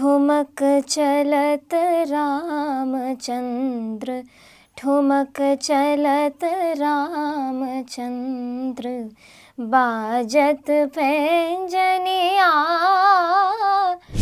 ठुमक चलत रामचंद्र, ठुमक चलत रामचंद्र, बाजत पैंजनिया।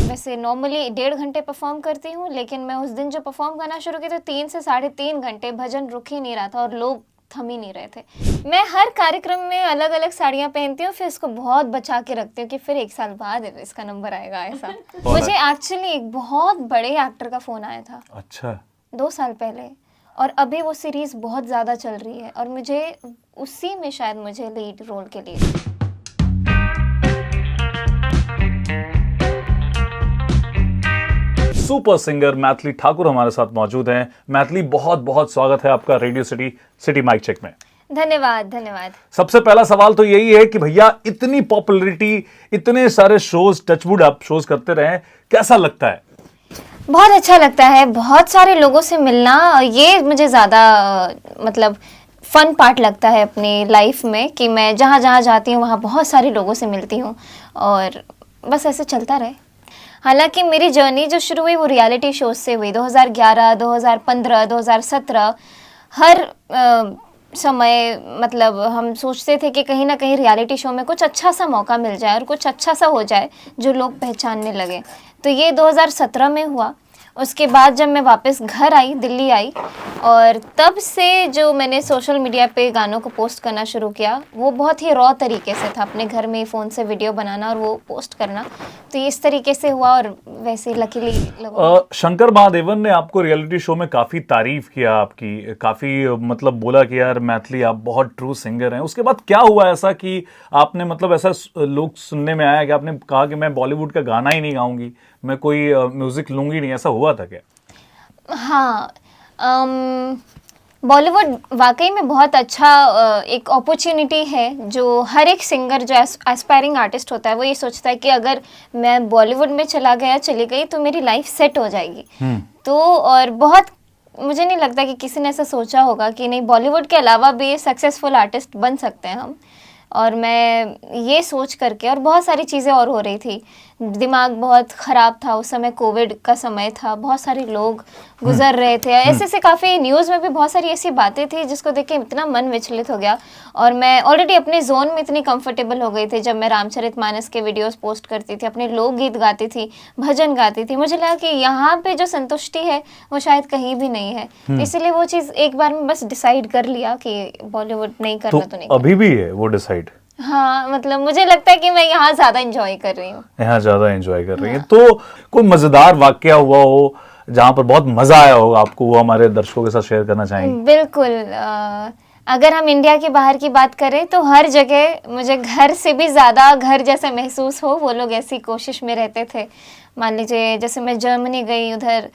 वैसे नॉर्मली 1.5 घंटे परफॉर्म करती हूँ, लेकिन मैं उस दिन जो परफॉर्म करना शुरू किया तो 3 से 3.5 घंटे भजन रुक ही नहीं रहा था और लोग थम ही नहीं रहे थे। मैं हर कार्यक्रम में अलग अलग साड़ियाँ पहनती हूँ, फिर इसको बहुत बचा के रखती हूँ कि फिर 1 साल बाद इसका नंबर आएगा ऐसा। मुझे एक्चुअली एक बहुत बड़े एक्टर का फोन आया था। अच्छा। 2 साल पहले, और अभी वो सीरीज बहुत ज़्यादा चल रही है और मुझे उसी में शायद मुझे लीड रोल के लिए। सुपर सिंगर मैथिली ठाकुर हमारे साथ मौजूद हैं। मैथिली, बहुत बहुत स्वागत है आपका रेडियो सिटी माइक चेक में। धन्यवाद धन्यवाद। सबसे पहला सवाल तो यही है कि भैया इतनी पॉपुलैरिटी, इतने सारे शोज, टचवुड आप शोज करते रहे, कैसा लगता है? बहुत अच्छा लगता है, बहुत सारे लोगों से मिलना, ये मुझे ज़्यादा मतलब फन पार्ट लगता है अपनी लाइफ में कि मैं जहाँ जहाँ जाती हूँ वहाँ बहुत सारे लोगों से मिलती हूँ और बस ऐसे चलता रहे। हालांकि मेरी जर्नी जो शुरू हुई वो रियलिटी शोज से हुई। 2011, 2015, 2017 हर समय मतलब हम सोचते थे कि कहीं ना कहीं रियलिटी शो में कुछ अच्छा सा मौका मिल जाए और कुछ अच्छा सा हो जाए जो लोग पहचानने लगे। तो ये 2017 में हुआ। उसके बाद जब मैं वापस घर आई, दिल्ली आई, और तब से जो मैंने सोशल मीडिया पे गानों को पोस्ट करना शुरू किया वो बहुत ही रॉ तरीके से था, अपने घर में फ़ोन से वीडियो बनाना और वो पोस्ट करना। तो इस तरीके से हुआ और वैसे लकीली शंकर महादेवन ने आपको रियलिटी शो में काफ़ी तारीफ किया आपकी, काफ़ी मतलब बोला कि यार मैथिली आप बहुत ट्रू सिंगर हैं। उसके बाद क्या हुआ ऐसा कि आपने मतलब ऐसा लोग सुनने में आया कि आपने कहा कि मैं बॉलीवुड का गाना ही नहीं गाऊंगी, मैं कोई म्यूजिक लूंगी नहीं, ऐसा हुआ था क्या? हाँ, बॉलीवुड वाकई में बहुत अच्छा एक अपॉर्चुनिटी है। जो हर एक सिंगर जो एस्पायरिंग आर्टिस्ट होता है वो ये सोचता है कि अगर मैं बॉलीवुड में चली गई तो मेरी लाइफ सेट हो जाएगी। तो और बहुत मुझे नहीं लगता कि किसी ने ऐसा सोचा होगा कि नहीं, बॉलीवुड के अलावा भी सक्सेसफुल आर्टिस्ट बन सकते हैं हम। और मैं ये सोच करके, और बहुत सारी चीज़ें और हो रही थी, दिमाग बहुत ख़राब था उस समय, कोविड का समय था, बहुत सारे लोग गुजर रहे थे, ऐसे ऐसे काफ़ी न्यूज़ में भी बहुत सारी ऐसी बातें थी जिसको देख के इतना मन विचलित हो गया। और मैं ऑलरेडी अपने जोन में इतनी कंफर्टेबल हो गई थी। जब मैं रामचरितमानस के वीडियोस पोस्ट करती थी, अपने लोकगीत गाती थी, भजन गाती थी, मुझे लगा कि यहाँ पे जो संतुष्टि है वो शायद कहीं भी नहीं है। इसलिए वो चीज़ एक बार में बस डिसाइड कर लिया कि बॉलीवुड नहीं करना तो नहीं। अभी भी है वो डिसाइड? हाँ, मतलब मुझे लगता है कि मैं यहाँ ज्यादा एंजॉय कर रही हूँ। यहाँ ज्यादा एंजॉय कर रही है। तो कोई मजेदार वाकया हुआ हो जहाँ पर बहुत मजा आया हो आपको, वो हमारे दर्शकों के साथ शेयर करना चाहेंगे? बिल्कुल। अगर हम इंडिया के बाहर की बात करें तो हर जगह मुझे घर से भी ज़्यादा घर जैसा महसूस हो, वो लोग ऐसी कोशिश में रहते थे। मान लीजिए जैसे मैं जर्मनी गई, उधर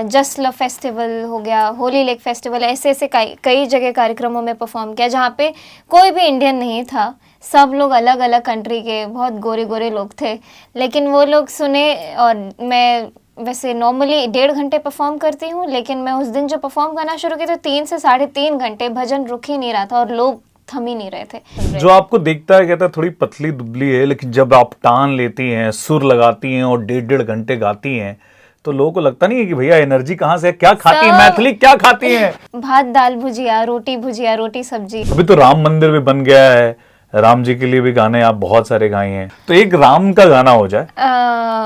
जस्ट लव फेस्टिवल हो गया, होली लेक फेस्टिवल, ऐसे ऐसे कई जगह कार्यक्रमों में परफॉर्म किया जहाँ पे कोई भी इंडियन नहीं था। सब लोग अलग अलग कंट्री के, बहुत गोरे गोरे लोग थे, लेकिन वो लोग सुने। और मैं वैसे नॉर्मली 1.5 घंटे परफॉर्म करती हूँ, लेकिन मैं उस दिन जो परफॉर्म करना शुरू किया तो 3 से 3.5 घंटे भजन रुक ही नहीं रहा था और लोग थम ही नहीं रहे थे। जो आपको देखता है कहता है थोड़ी पतली दुबली है, लेकिन जब आप टान लेती हैं, सुर लगाती हैं और 1.5 घंटे गाती हैं तो लोगों को लगता नहीं है कि भैया एनर्जी कहाँ से है? क्या खाती है मैथिली, क्या खाती है? भात दाल भुजिया, रोटी सब्जी। अभी तो राम मंदिर भी बन गया है, राम जी के लिए भी गाने आप बहुत सारे गाए हैं, तो एक राम का गाना हो जाए,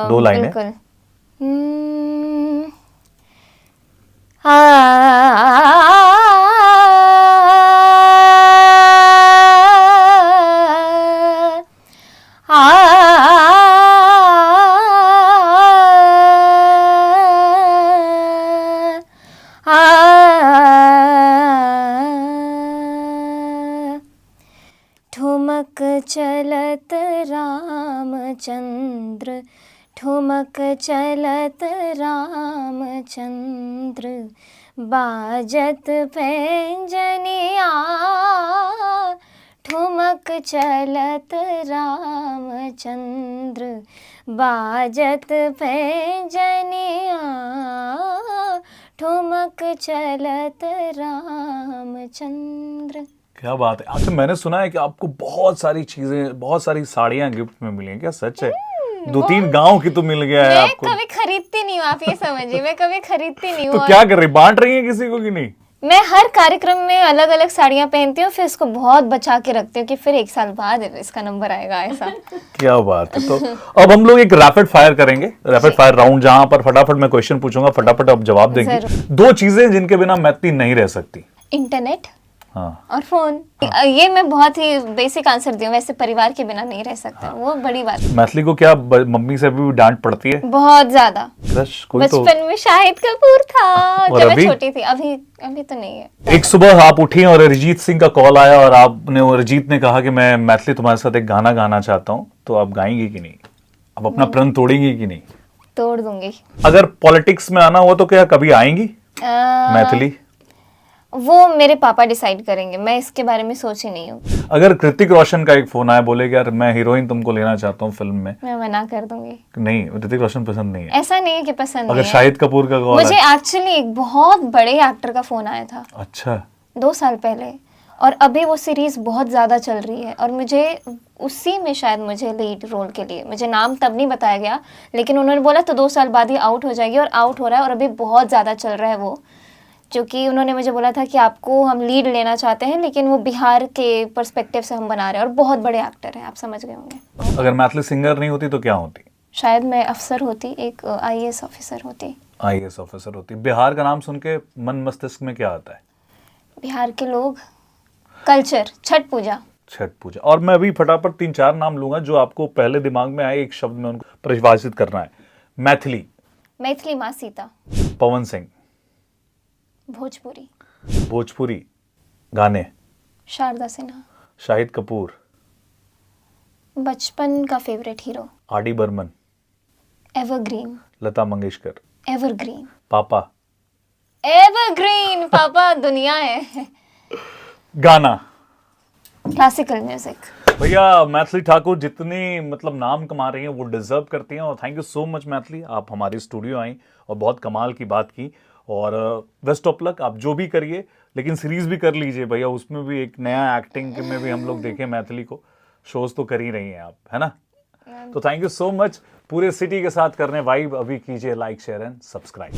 2 लाइनें। बिल्कुल। ठुमक चलत रामचंद्र, ठुमक चलत रामचंद्र, बाजत पैंजनिया। ठुमक चलत रामचंद्र, बाजत पैंजनिया। ठुमक चलत रामचंद्र। क्या बात है। अच्छा, मैंने सुना है कि आपको बहुत सारी चीजें, बहुत सारी साड़ियां गिफ्ट में मिली हैं, क्या सच है? 2-3 गांव की तो मिल गया है मैं आपको। कभी खरीदती नहीं हूँ, आप ये समझिए, मैं कभी खरीदती नहीं हूँ। तो क्या कर रही, बांट रही है किसी को कि नहीं? मैं हर कार्यक्रम में अलग अलग साड़ियाँ पहनती हूँ, फिर इसको बहुत बचा के रखती हूँ कि फिर 1 साल बाद इसका नंबर आएगा, ऐसा। क्या बात है। तो अब हम लोग एक रैपिड फायर करेंगे, रैपिड फायर राउंड, जहां पर फटाफट मैं क्वेश्चन पूछूंगा, फटाफट आप जवाब देंगे। जरूर। 2 चीजें जिनके बिना मैथिली नहीं रह सकती। इंटरनेट हाँ, और फोन। ये मैं बहुत ही बेसिक आंसर दी हूँ, वैसे परिवार के बिना नहीं रह सकते, वो बड़ी बात है। मैथिली को क्या मम्मी से भी डांट पड़ती है? बहुत ज्यादा। क्रश कोई तो? बचपन में शाहिद कपूर था और जब मैं अभी? छोटी थी, अभी अभी तो नहीं है। एक सुबह आप उठी और अरिजीत सिंह का कॉल आया और आपने, अरिजीत ने कहा कि मैं मैथिली तुम्हारे साथ एक गाना गाना चाहता हूँ, तो आप गाएंगी कि नहीं? आप अपना प्रण तोड़ेंगी कि नहीं? तोड़ दूंगी। अगर पॉलिटिक्स में आना हो तो क्या कभी आएंगी मैथिली? वो मेरे पापा डिसाइड करेंगे, मैं इसके बारे में सोची नहीं हूँ। अगर कृतिक रोशन का एक फोन आया, बोले कि यार मैं हीरोइन तुमको लेना चाहता हूँ फिल्म में, मैं मना कर दूंगी। नहीं ऋतिक रोशन पसंद नहीं है? ऐसा नहीं है कि पसंद अगर नहीं है। शाहिद कपूर का कॉल मुझे आया? एक्चुअली एक बहुत बड़े एक्टर का फोन आया था अच्छा, 2 साल पहले, और अभी वो सीरीज बहुत ज्यादा चल रही है, और मुझे उसी में शायद मुझे लीड रोल के लिए, मुझे नाम तब नहीं बताया गया, लेकिन उन्होंने बोला तो 2 साल बाद ही आउट हो जाएगी, और आउट हो रहा है, और अभी बहुत ज्यादा चल रहा है वो। जो कि उन्होंने मुझे बोला था कि आपको हम लीड लेना चाहते हैं, लेकिन वो बिहार के पर्सपेक्टिव से हम बना रहे हैं, और बहुत बड़े एक्टर हैं, आप समझ गए होंगे। अगर मैथिली सिंगर नहीं होती तो क्या होती? शायद मैं अफसर होती, एक IAS ऑफिसर होती। IAS ऑफिसर होती। बिहार का नाम सुन के मन मस्तिष्क में क्या आता है? बिहार के लोग, कल्चर, छठ पूजा। छठ पूजा। और मैं अभी फटाफट 3-4 नाम लूंगा जो आपको पहले दिमाग में आए, एक शब्द में उनको परिभाषित करना है। मैथिली। मैथिली माँ सीता। पवन सिंह। भोजपुरी। भोजपुरी गाने। शारदा सिन्हा। शाहिद कपूर। बचपन का favourite hero. R D. Burman. Evergreen. Lata Mangeshkar. Evergreen. पापा। एवरग्रीन पापा दुनिया है। गाना। Classical music. भैया मैथिली ठाकुर जितनी मतलब नाम कमा रही हैं वो डिजर्व करती हैं, और thank you so much Maithili, आप हमारे स्टूडियो आई और बहुत कमाल की बात की, और बेस्ट ऑफ लक, आप जो भी करिए, लेकिन सीरीज भी कर लीजिए भैया, उसमें भी एक नया एक्टिंग में भी हम लोग देखें मैथिली को। शोज तो कर ही रही हैं आप, है ना? तो थैंक यू सो मच। पूरे सिटी के साथ करने वाइब अभी कीजिए लाइक शेयर एंड सब्सक्राइब।